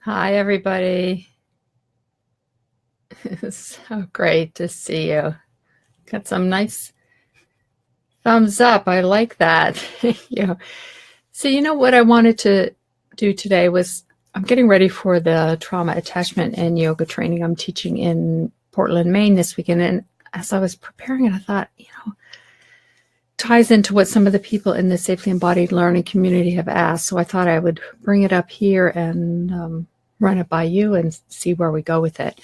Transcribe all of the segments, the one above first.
Hi, everybody. It's so great to see you. Got some nice thumbs up. I like that. Yeah. So, what I wanted to do today was I'm getting ready for the trauma attachment and yoga training I'm teaching in Portland, Maine this weekend. And as I was preparing it, I thought, ties into what some of the people in the safely embodied learning community have asked. So I thought I would bring it up here and run it by you and see where we go with it.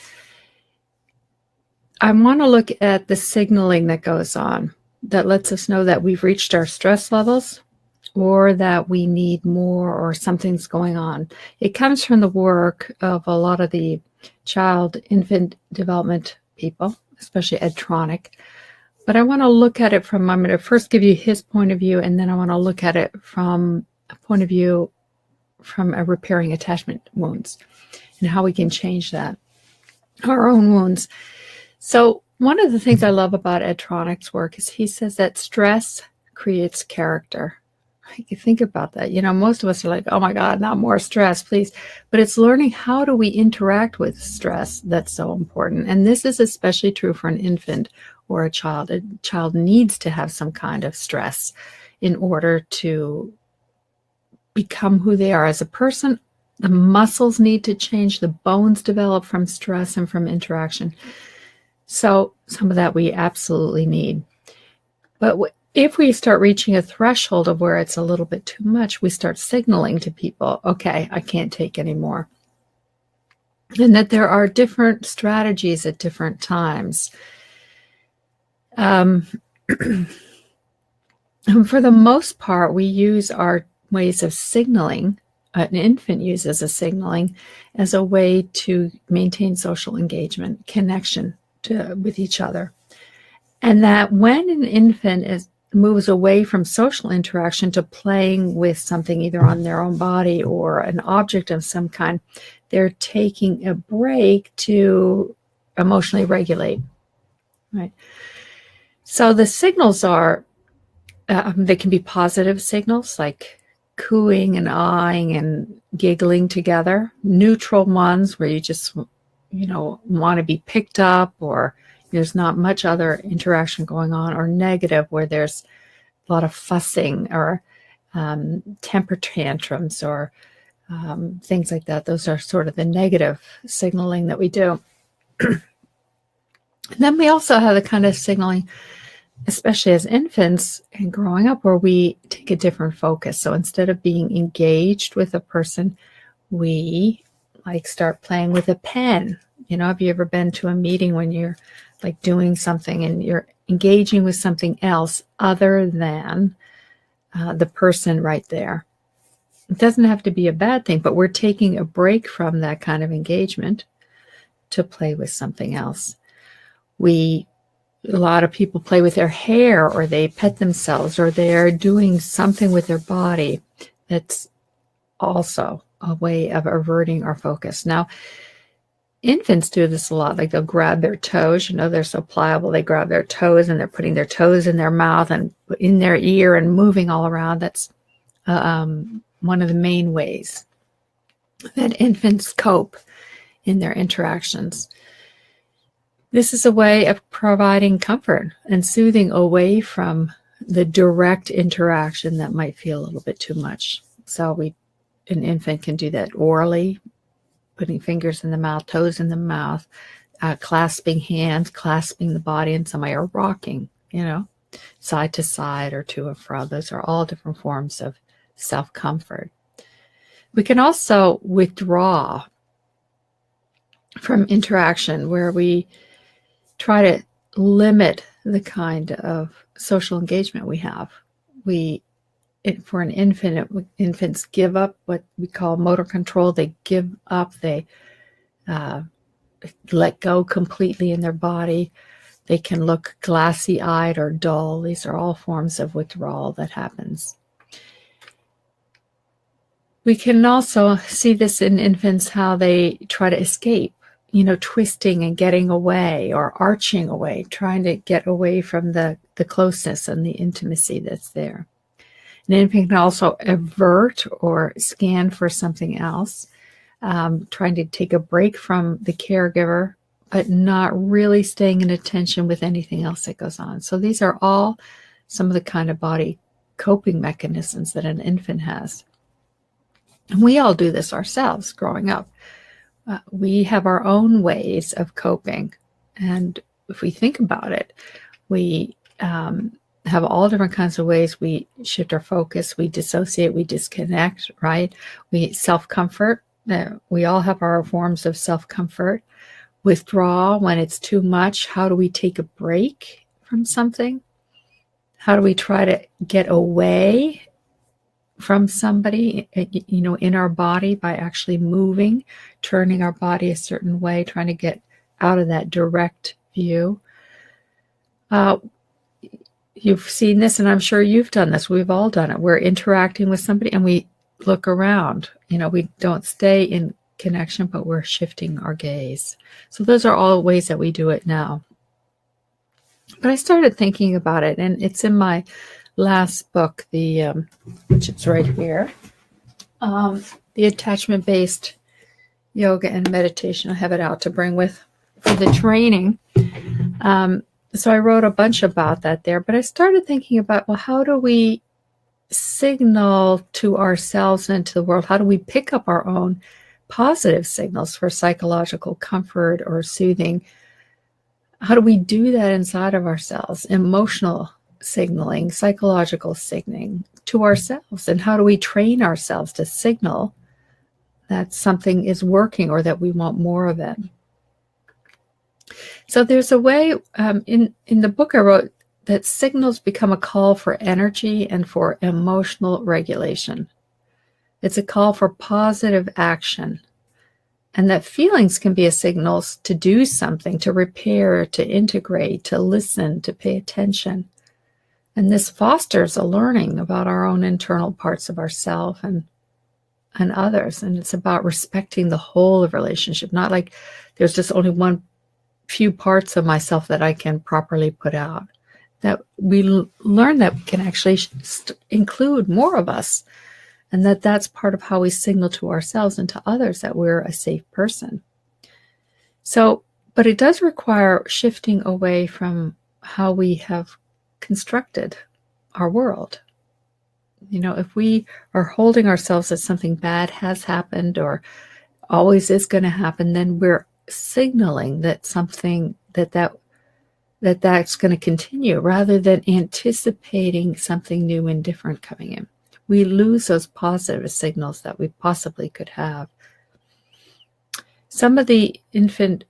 I want to look at the signaling that goes on that lets us know that we've reached our stress levels or that we need more or something's going on. It comes from the work of a lot of the child infant development people, especially Ed Tronick. But I want to look at it I'm going to first give you his point of view, and then I want to look at it from a point of view from a repairing attachment wounds and how we can change that, our own wounds. So one of the things I love about Ed Tronick's work is he says that stress creates character. You think about that. Most of us are like, oh my God, not more stress, please. But it's learning how do we interact with stress that's so important. And this is especially true for an infant or a child. A child needs to have some kind of stress in order to become who they are as a person. The muscles need to change. The bones develop from stress and from interaction. So some of that we absolutely need. But if we start reaching a threshold of where it's a little bit too much, we start signaling to people, okay, I can't take any more. And that there are different strategies at different times. For the most part, we use our ways of signaling. An infant uses a signaling as a way to maintain social engagement, connection with each other. And that when an infant moves away from social interaction to playing with something either on their own body or an object of some kind, they're taking a break to emotionally regulate. Right. So the signals are, they can be positive signals like cooing and eyeing and giggling together. Neutral ones where you just, want to be picked up or there's not much other interaction going on, or negative where there's a lot of fussing or temper tantrums or things like that. Those are sort of the negative signaling that we do. Then we also have the kind of signaling, especially as infants and growing up, where we take a different focus. So instead of being engaged with a person, we start playing with a pen. Have you ever been to a meeting when you're doing something and you're engaging with something else other than the person right there? It doesn't have to be a bad thing, but we're taking a break from that kind of engagement to play with something else. A lot of people play with their hair, or they pet themselves, or they're doing something with their body. That's also a way of averting our focus. Now, infants do this a lot. They'll grab their toes. They're so pliable. They grab their toes and they're putting their toes in their mouth and in their ear and moving all around. That's one of the main ways that infants cope in their interactions. This is a way of providing comfort and soothing away from the direct interaction that might feel a little bit too much. So an infant can do that orally, putting fingers in the mouth, toes in the mouth, clasping hands, clasping the body in some way, or rocking, side to side or to and fro. Those are all different forms of self-comfort. We can also withdraw from interaction where we try to limit the kind of social engagement we have. For an infant, infants give up what we call motor control. They give up, they let go completely in their body. They can look glassy-eyed or dull. These are all forms of withdrawal that happens. We can also see this in infants, how they try to escape, twisting and getting away or arching away, trying to get away from the closeness and the intimacy that's there. An infant can also avert or scan for something else. trying to take a break from the caregiver, but not really staying in attention with anything else that goes on. So these are all some of the kind of body coping mechanisms that an infant has. And we all do this ourselves growing up. We have our own ways of coping. And if we think about it, we have all different kinds of ways we shift our focus, we dissociate, we disconnect, right? We self-comfort. We all have our forms of self-comfort. Withdraw when it's too much. How do we take a break from something? How do we try to get away from somebody, in our body by actually moving, turning our body a certain way, trying to get out of that direct view? You've seen this, and I'm sure you've done this. We've all done it. We're interacting with somebody and we look around. We don't stay in connection, but we're shifting our gaze. So those are all ways that we do it now. But I started thinking about it, and it's in my last book, which is right here, the attachment-based yoga and meditation. I have it out to bring with for the training. So I wrote a bunch about that there, but I started thinking about, well, how do we signal to ourselves and to the world? How do we pick up our own positive signals for psychological comfort or soothing? How do we do that inside of ourselves? Emotional signaling, psychological signaling to ourselves. And how do we train ourselves to signal that something is working or that we want more of it? So there's a way in the book I wrote that signals become a call for energy and for emotional regulation. It's a call for positive action. And that feelings can be a signal to do something, to repair, to integrate, to listen, to pay attention. And this fosters a learning about our own internal parts of ourselves and others. And it's about respecting the whole of relationship, not like there's just only one few parts of myself that I can properly put out. That we learn that we can actually include more of us, and that's part of how we signal to ourselves and to others that we're a safe person. So, but it does require shifting away from how we have constructed our world. If we are holding ourselves that something bad has happened or always is going to happen, then we're signaling that something that's going to continue rather than anticipating something new and different coming in. We lose those positive signals that we possibly could have. Some of the infant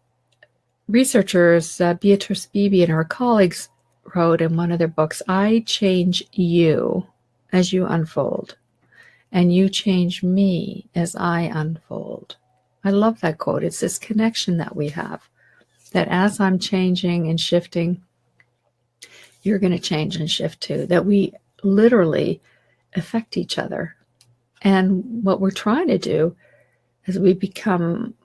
researchers, Beatrice Beebe and her colleagues, wrote in one of their books, "I change you as you unfold, and you change me as I unfold." I love that quote. It's this connection that we have, that as I'm changing and shifting, you're going to change and shift too, that we literally affect each other. And what we're trying to do as we become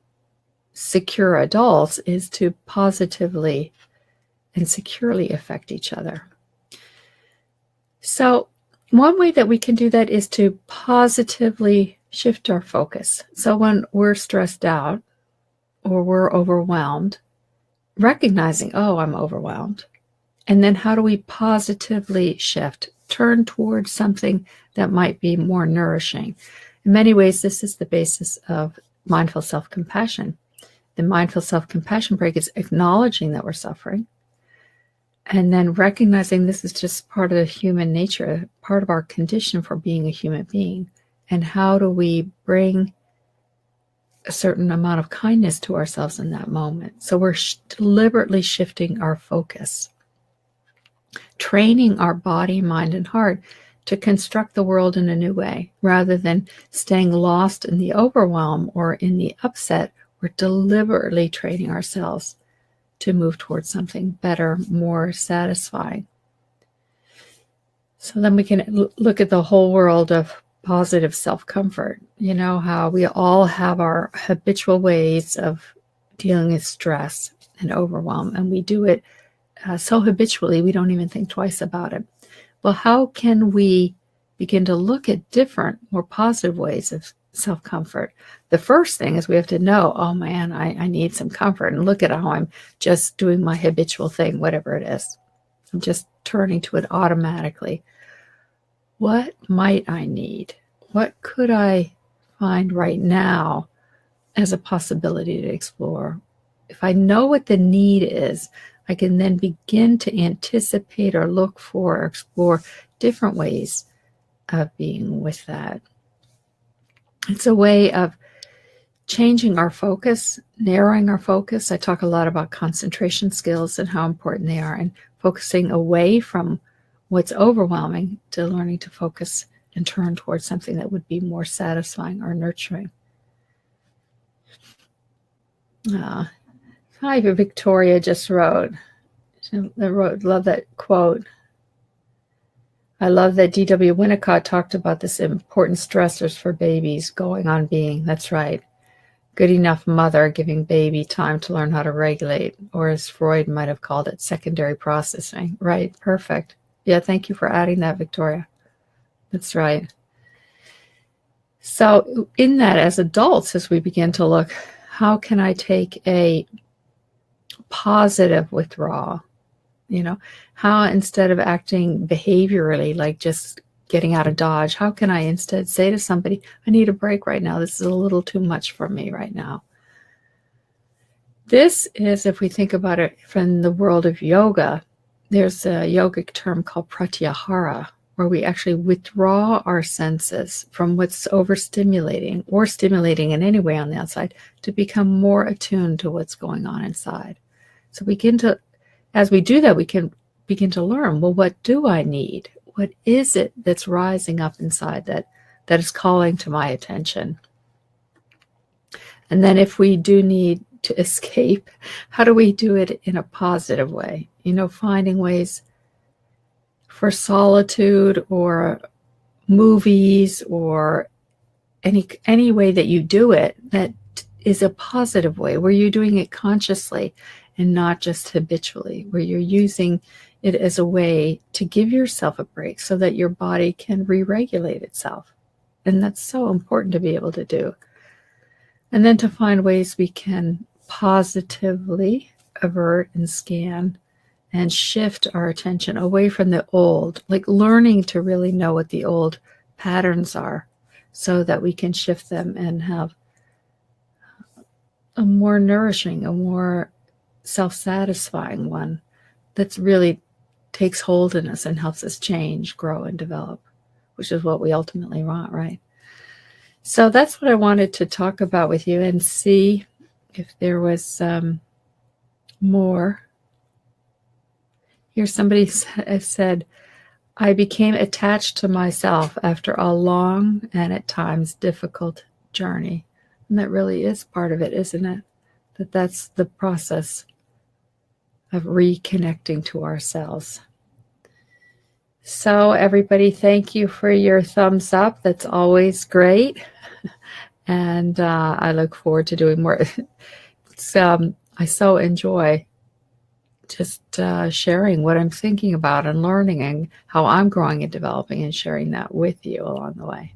secure adults is to positively and securely affect each other. So one way that we can do that is to positively shift our focus. So when we're stressed out or we're overwhelmed, recognizing, oh, I'm overwhelmed. And then how do we positively shift, turn towards something that might be more nourishing? In many ways, this is the basis of mindful self-compassion. The mindful self-compassion break is acknowledging that we're suffering and then recognizing this is just part of the human nature, part of our condition for being a human being. And how do we bring a certain amount of kindness to ourselves in that moment? So we're deliberately shifting our focus, training our body, mind, and heart to construct the world in a new way. Rather than staying lost in the overwhelm or in the upset, we're deliberately training ourselves to move towards something better, more satisfying. So then we can look at the whole world of positive self-comfort. How we all have our habitual ways of dealing with stress and overwhelm, and we do it so habitually we don't even think twice about it. Well, how can we begin to look at different, more positive ways of self-comfort. The first thing is we have to know, oh man, I need some comfort, and look at how I'm just doing my habitual thing, whatever it is. I'm just turning to it automatically. What might I need? What could I find right now as a possibility to explore? If I know what the need is, I can then begin to anticipate or look for or explore different ways of being with that. It's a way of changing our focus, narrowing our focus. I talk a lot about concentration skills and how important they are, and focusing away from what's overwhelming to learning to focus and turn towards something that would be more satisfying or nurturing. Hi, Victoria just wrote. Love that quote. I love that D.W. Winnicott talked about this important stressors for babies going on being. That's right. Good enough mother giving baby time to learn how to regulate, or as Freud might have called it, secondary processing. Right, perfect. Yeah, thank you for adding that, Victoria. That's right. So in that, as adults, as we begin to look, how can I take a positive withdrawal? How instead of acting behaviorally, like just getting out of Dodge, how can I instead say to somebody, I need a break right now. This is a little too much for me right now. This is, if we think about it from the world of yoga, there's a yogic term called pratyahara, where we actually withdraw our senses from what's overstimulating or stimulating in any way on the outside to become more attuned to what's going on inside. So as we do that, we can begin to learn, well, what do I need? What is it that's rising up inside that is calling to my attention? And then if we do need to escape, how do we do it in a positive way? Finding ways for solitude or movies or any way that you do it that is a positive way, where you're doing it consciously and not just habitually, where you're using it as a way to give yourself a break so that your body can re-regulate itself. And that's so important to be able to do. And then to find ways we can positively avert and scan and shift our attention away from the old, like learning to really know what the old patterns are so that we can shift them and have a more nourishing, a more self-satisfying one that's really takes hold in us and helps us change, grow, and develop, which is what we ultimately want, right? So that's what I wanted to talk about with you and see if there was more. Here somebody said, I became attached to myself after a long and at times difficult journey. And that really is part of it, isn't it? That's the process of reconnecting to ourselves. So everybody, thank you for your thumbs up. That's always great. And I look forward to doing more. I so enjoy just sharing what I'm thinking about and learning and how I'm growing and developing and sharing that with you along the way.